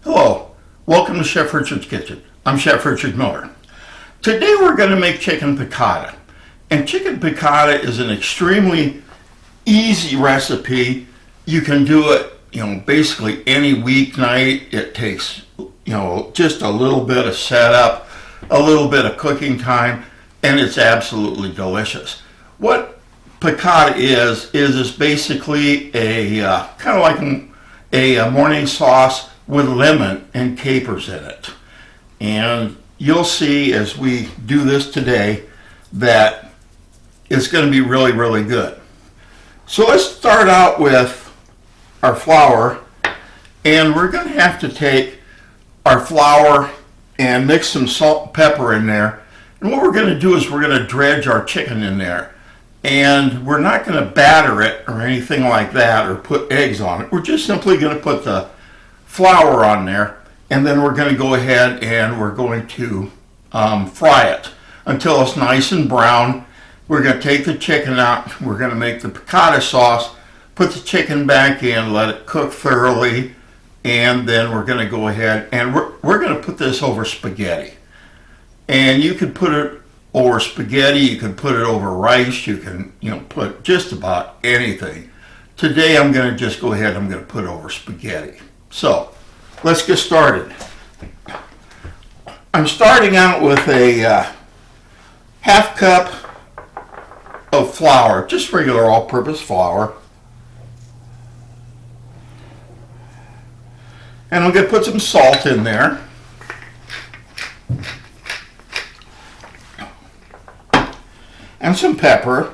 Hello, welcome to Chef Richard's Kitchen. I'm Chef Richard Miller. Today we're going to make chicken piccata. And chicken piccata is an extremely easy recipe. You can do it, basically any weeknight. It takes, just a little bit of setup, a little bit of cooking time, and it's absolutely delicious. What piccata is basically a kind of like a morning sauce with lemon and capers in it. And you'll see as we do this today that it's going to be really, really good. So let's start out with our flour, and we're going to have to take our flour and mix some salt and pepper in there. And what we're going to do is we're going to dredge our chicken in there. And we're not going to batter it or anything like that or put eggs on it. We're just simply going to put the flour on there, and then we're going to go ahead and we're going to fry it until it's nice and brown. We're going to take the chicken out. We're going to make the piccata sauce, put the chicken back in, let it cook thoroughly, and then we're going to go ahead and we're going to put this over spaghetti. And you could put it over spaghetti, you can put it over rice, you can put just about anything. Today I'm going to just go ahead, I'm going to put it over spaghetti. So let's get started. I'm starting out with a half cup of flour, just regular all-purpose flour. And I'm going to put some salt in there. And some pepper.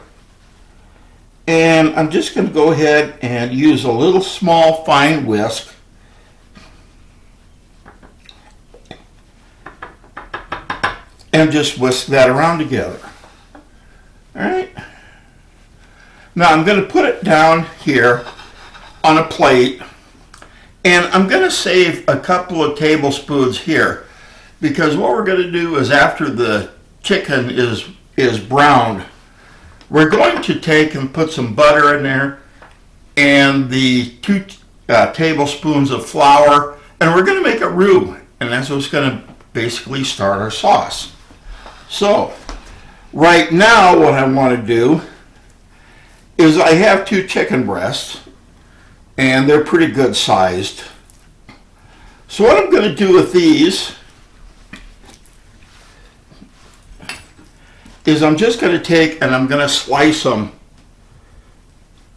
And I'm just going to go ahead and use a little small fine whisk. And just whisk that around together. Alright. Now I'm going to put it down here on a plate. And I'm going to save a couple of tablespoons here. Because what we're going to do is after the chicken is browned, we're going to take and put some butter in there and the 2 tablespoons of flour, and we're going to make a roux, and that's what's going to basically start our sauce. So right now what I want to do is I have 2 chicken breasts, and they're pretty good sized. So what I'm going to do with these is I'm just going to take and I'm going to slice them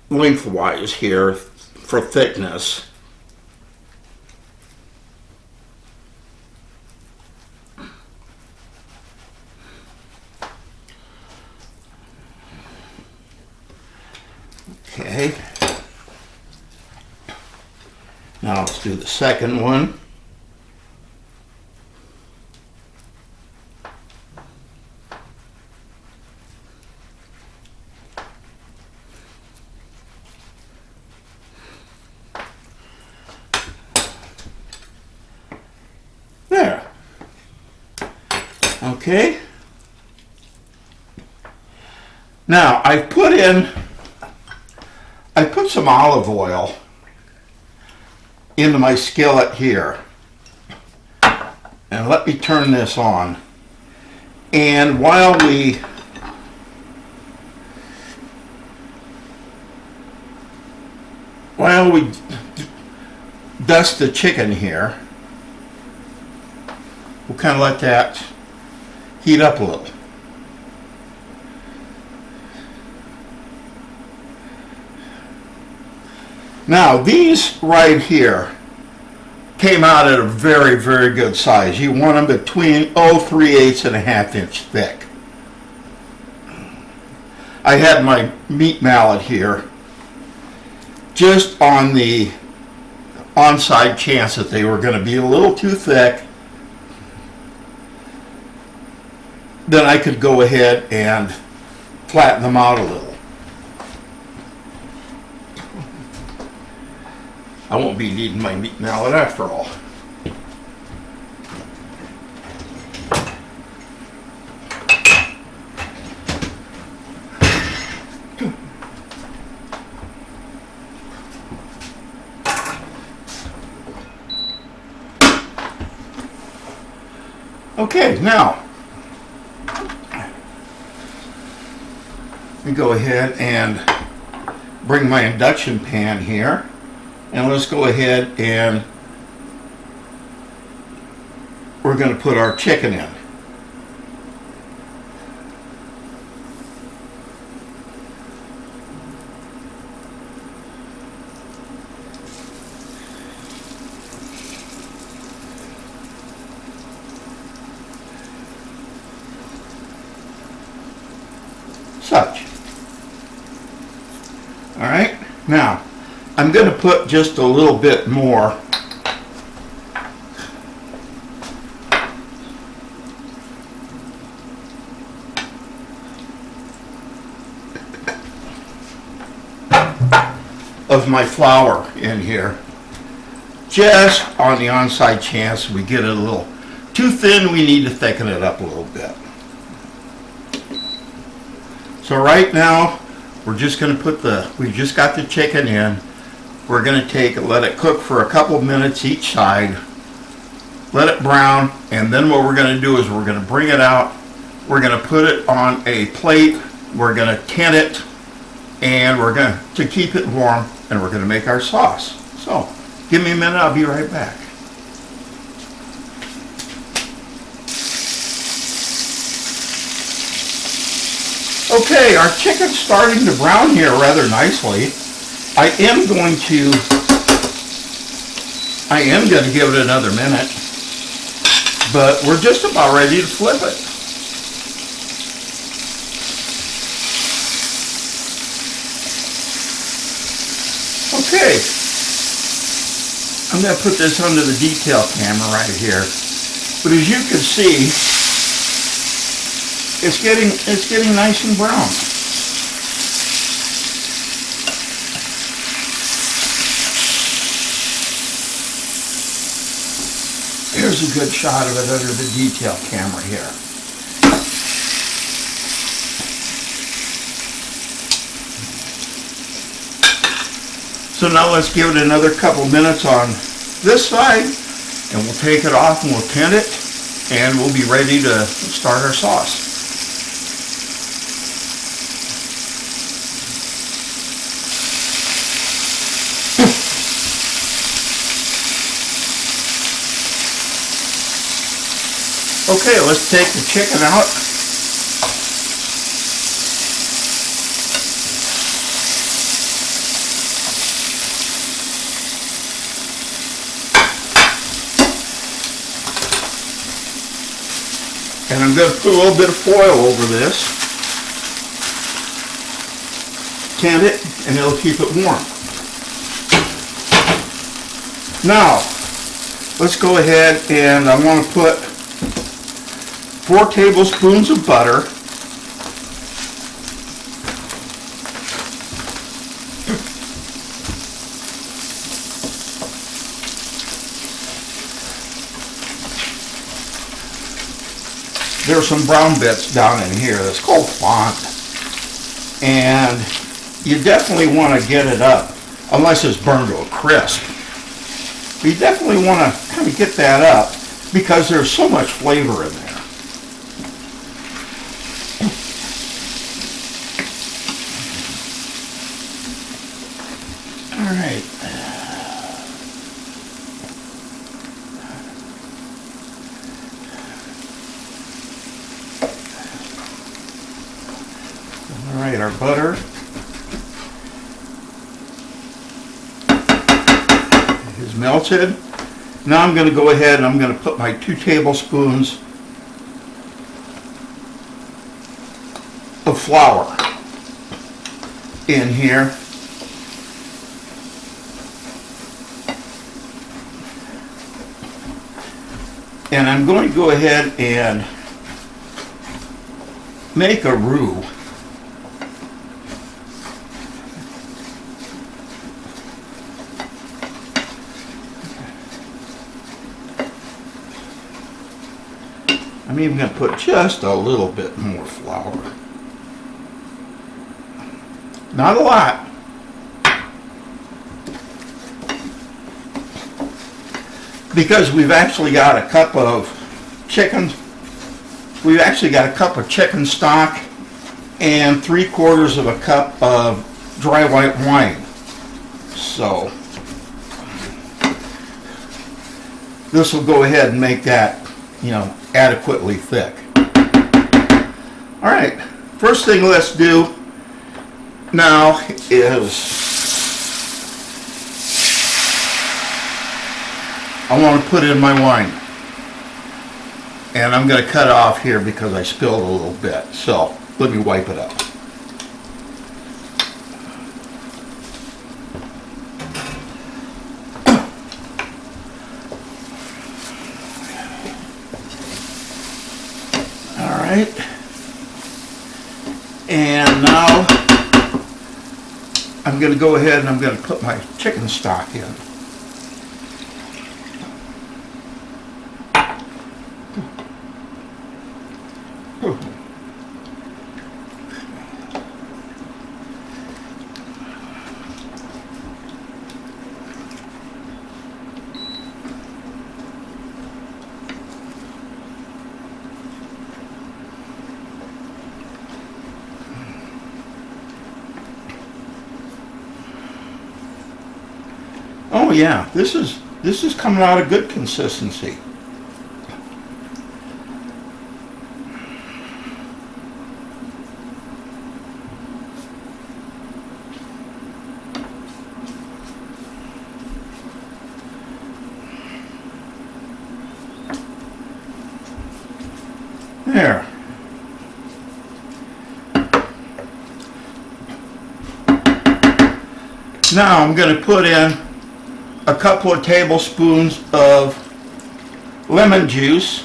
lengthwise here for thickness. Okay. Now let's do the second one. There. Okay. Now I put some olive oil into my skillet here. And let me turn this on. And while we dust the chicken here, we'll kind of let that heat up a little. Now these right here came out at a very, very good size. You want them between 3/8 and a ½ inch thick. I had my meat mallet here just on the onside chance that they were going to be a little too thick. Then I could go ahead and flatten them out a little. I won't be needing my meat mallet after all. Okay, now let me go ahead and bring my induction pan here, and let's go ahead and we're going to put our chicken in. Such. All right, now I'm going to put just a little bit more of my flour in here, just on the onside chance we get it a little too thin. We need to thicken it up a little bit. So right now, we're just going to put we just got the chicken in. We're going to let it cook for a couple minutes each side, let it brown, and then what we're going to do is we're going to bring it out, we're going to put it on a plate, we're going to tin it, and we're going to keep it warm, and we're going to make our sauce. So, give me a minute, I'll be right back. Okay, our chicken's starting to brown here rather nicely. I am going to give it another minute, but we're just about ready to flip it. Okay, I'm going to put this under the detail camera right here, but as you can see, it's getting nice and brown. Here's a good shot of it under the detail camera here. So now let's give it another couple minutes on this side, and we'll take it off and we'll tin it, and we'll be ready to start our sauce. Okay, let's take the chicken out. And I'm going to put a little bit of foil over this, tin it, and it'll keep it warm. Now, let's go ahead and I want to put 4 tablespoons of butter, there's some brown bits down in here that's called fond, and you definitely want to get it up unless it's burned to a crisp. You definitely want to kind of get that up because there's so much flavor in there. All right. All right, our butter is melted. Now I'm going to go ahead and I'm going to put my 2 tablespoons of flour in here. And I'm going to go ahead and make a roux. I'm even going to put just a little bit more flour. Not a lot. Because we've actually got a cup of chicken we've actually got a cup of chicken stock and 3/4 of a cup of dry white wine. So this will go ahead and make that, adequately thick. All right, first thing let's do now is I want to put in my wine. And I'm going to cut it off here because I spilled a little bit. So let me wipe it up. All right. And now I'm going to go ahead and I'm going to put my chicken stock in. Oh yeah, this is coming out a good consistency. There. Now I'm going to put in a couple of tablespoons of lemon juice,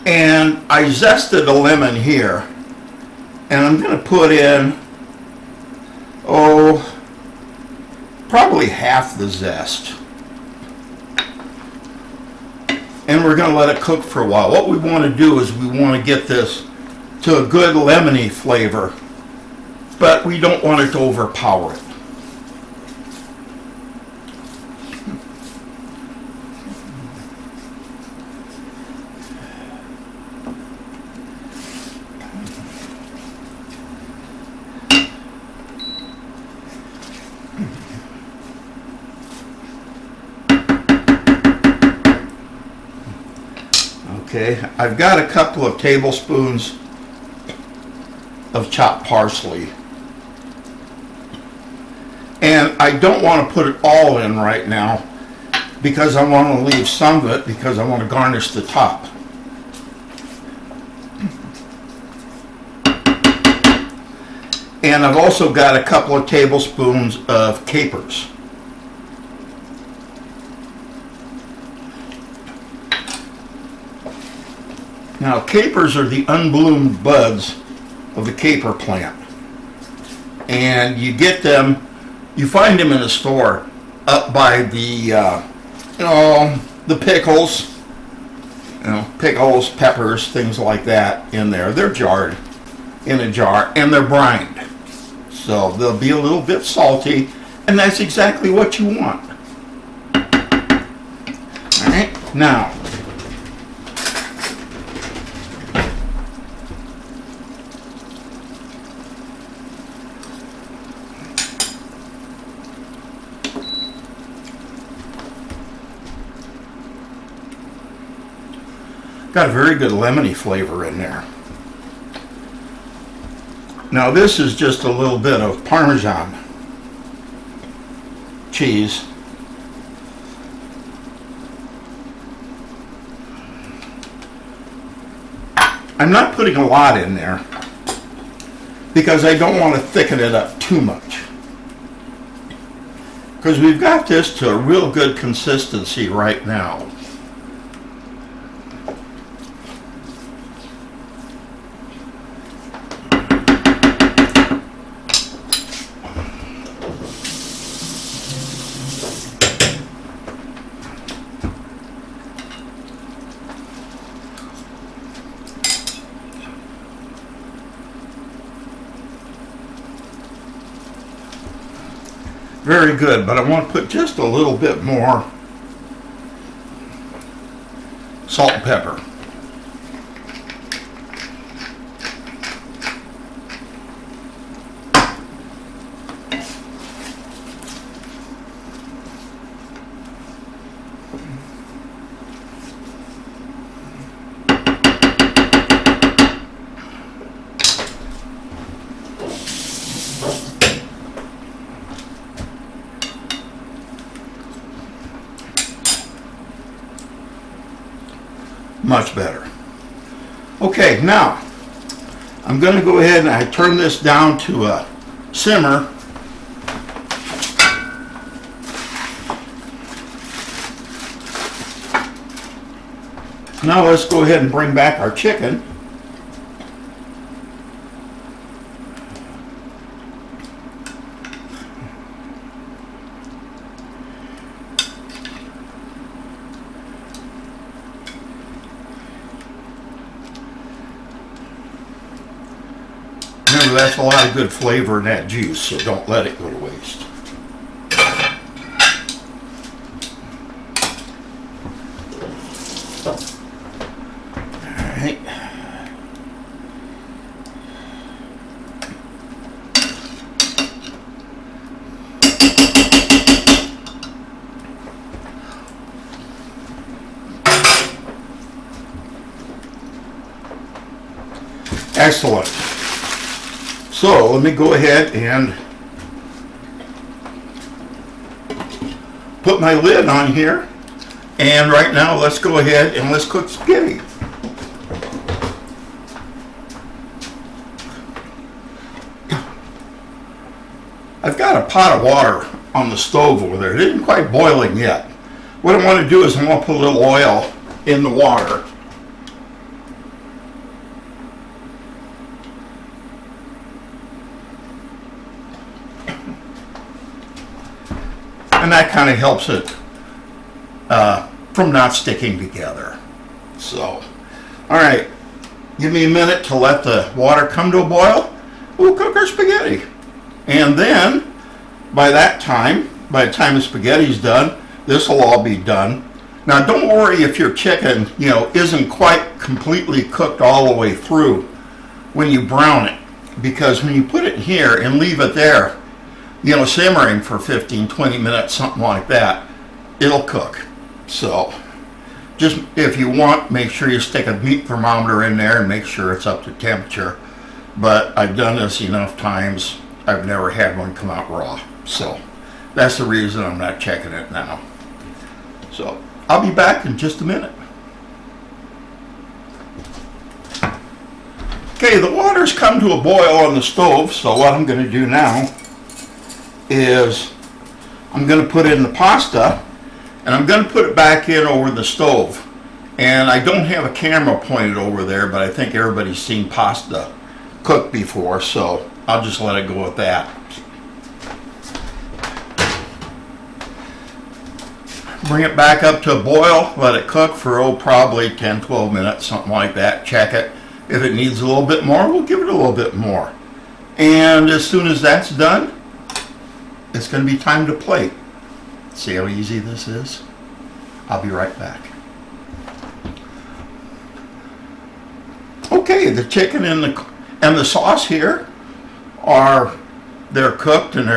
and I zested a lemon here, and I'm going to put in probably half the zest, and we're going to let it cook for a while. What we want to do is we want to get this to a good lemony flavor, but we don't want it to overpower it. Okay, I've got a couple of tablespoons of chopped parsley. And I don't want to put it all in right now because I want to leave some of it because I want to garnish the top. And I've also got a couple of tablespoons of capers. Now, capers are the unbloomed buds of the caper plant. And you get them, you find them in the store up by the pickles, pickles, peppers, things like that in there. They're jarred in a jar and they're brined. So they'll be a little bit salty, and that's exactly what you want. All right, now, got a very good lemony flavor in there. Now this is just a little bit of Parmesan cheese. I'm not putting a lot in there because I don't want to thicken it up too much. Because we've got this to a real good consistency right now. Very good, but I want to put just a little bit more salt and pepper. Much better. Okay, now I'm going to go ahead and I turn this down to a simmer. Now let's go ahead and bring back our chicken. Remember, that's a lot of good flavor in that juice, so don't let it go to waste. All right. Excellent. So let me go ahead and put my lid on here. And right now let's go ahead and let's cook spaghetti. I've got a pot of water on the stove over there. It isn't quite boiling yet. What I want to do is I want to put a little oil in the water. And that kind of helps it from not sticking together. So, all right, give me a minute to let the water come to a boil. We'll cook our spaghetti. And then, by the time the spaghetti's done, this will all be done. Now, don't worry if your chicken, isn't quite completely cooked all the way through when you brown it. Because when you put it here and leave it there, simmering for 15, 20 minutes, something like that, it'll cook. So, just if you want, make sure you stick a meat thermometer in there and make sure it's up to temperature. But I've done this enough times, I've never had one come out raw. So, that's the reason I'm not checking it now. So, I'll be back in just a minute. Okay, the water's come to a boil on the stove, so what I'm going to do now is I'm going to put in the pasta and I'm going to put it back in over the stove. And I don't have a camera pointed over there, but I think everybody's seen pasta cooked before, so I'll just let it go with that. Bring it back up to a boil, let it cook for probably 10-12 minutes, something like that. Check it. If it needs a little bit more, we'll give it a little bit more. And as soon as that's done, it's going to be time to plate. See how easy this is? I'll be right back. Okay, the chicken and the sauce here they're cooked and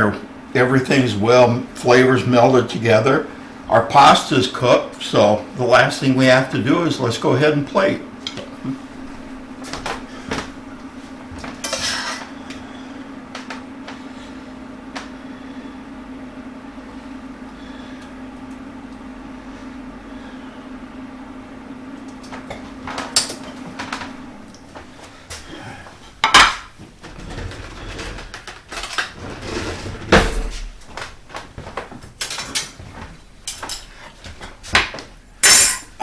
everything's flavors melded together. Our pasta's cooked, so the last thing we have to do is let's go ahead and plate.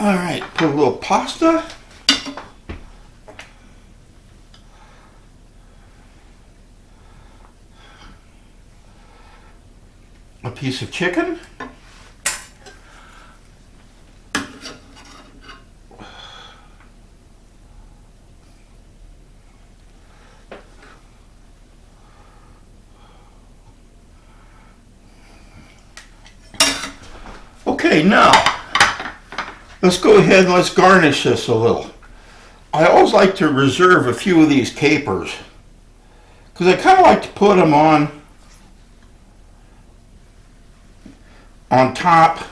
All right, put a little pasta. A piece of chicken. Okay, now, let's go ahead and let's garnish this a little. I always like to reserve a few of these capers because I kind of like to put them on top.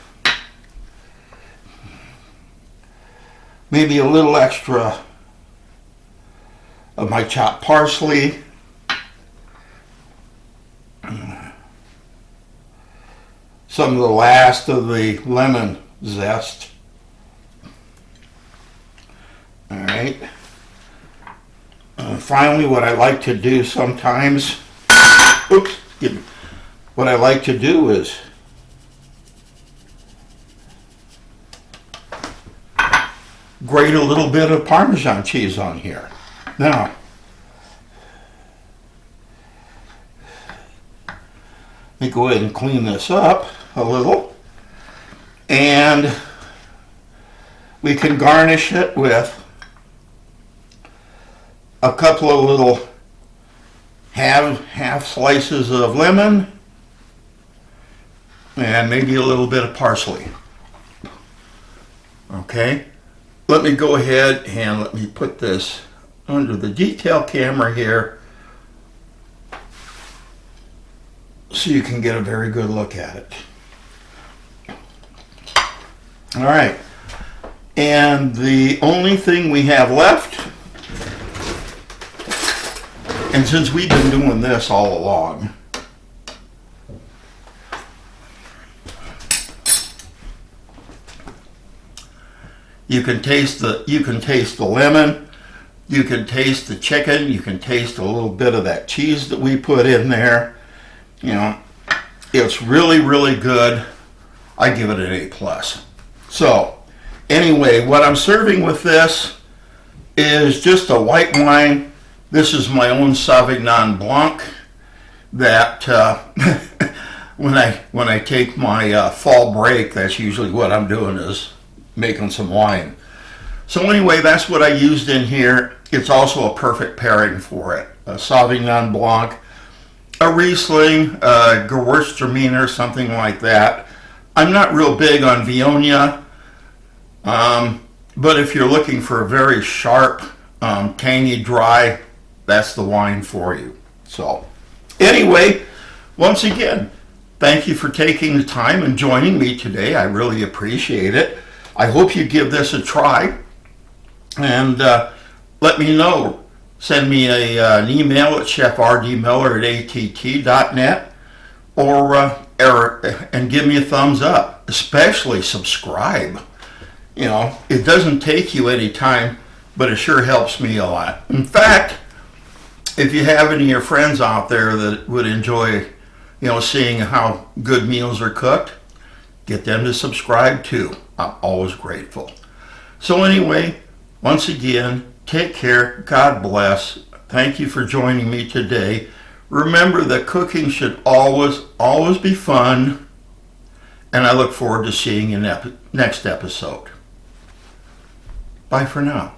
Maybe a little extra of my chopped parsley. Some of the last of the lemon zest. All right. Finally, what I like to do sometimes, what I like to do is grate a little bit of Parmesan cheese on here. Now, let me go ahead and clean this up a little, and we can garnish it with a couple of little half slices of lemon and maybe a little bit of parsley. Okay, let me go ahead and let me put this under the detail camera here so you can get a very good look at it. All right, and the only thing we have left, and since we've been doing this all along, you can taste the lemon, you can taste the chicken, you can taste a little bit of that cheese that we put in there. You know, it's really, really good. I give it an A+. So, anyway, what I'm serving with this is just a white wine. This is my own Sauvignon Blanc that when I take my fall break, that's usually what I'm doing, is making some wine. So anyway, that's what I used in here. It's also a perfect pairing for it. A Sauvignon Blanc, a Riesling, a Gewürztraminer, something like that. I'm not real big on Viognier, but if you're looking for a very sharp, tangy, dry, that's the wine for you. So anyway, once again, thank you for taking the time and joining me today. I really appreciate it. I hope you give this a try, and let me know. Send me an email at chefrdmiller@att.net, and give me a thumbs up. Especially subscribe. You know, it doesn't take you any time, but it sure helps me a lot. In fact, if you have any of your friends out there that would enjoy, you know, seeing how good meals are cooked, get them to subscribe too. I'm always grateful. So anyway, once again, take care. God bless. Thank you for joining me today. Remember that cooking should always be fun, and I look forward to seeing you next episode. Bye for now.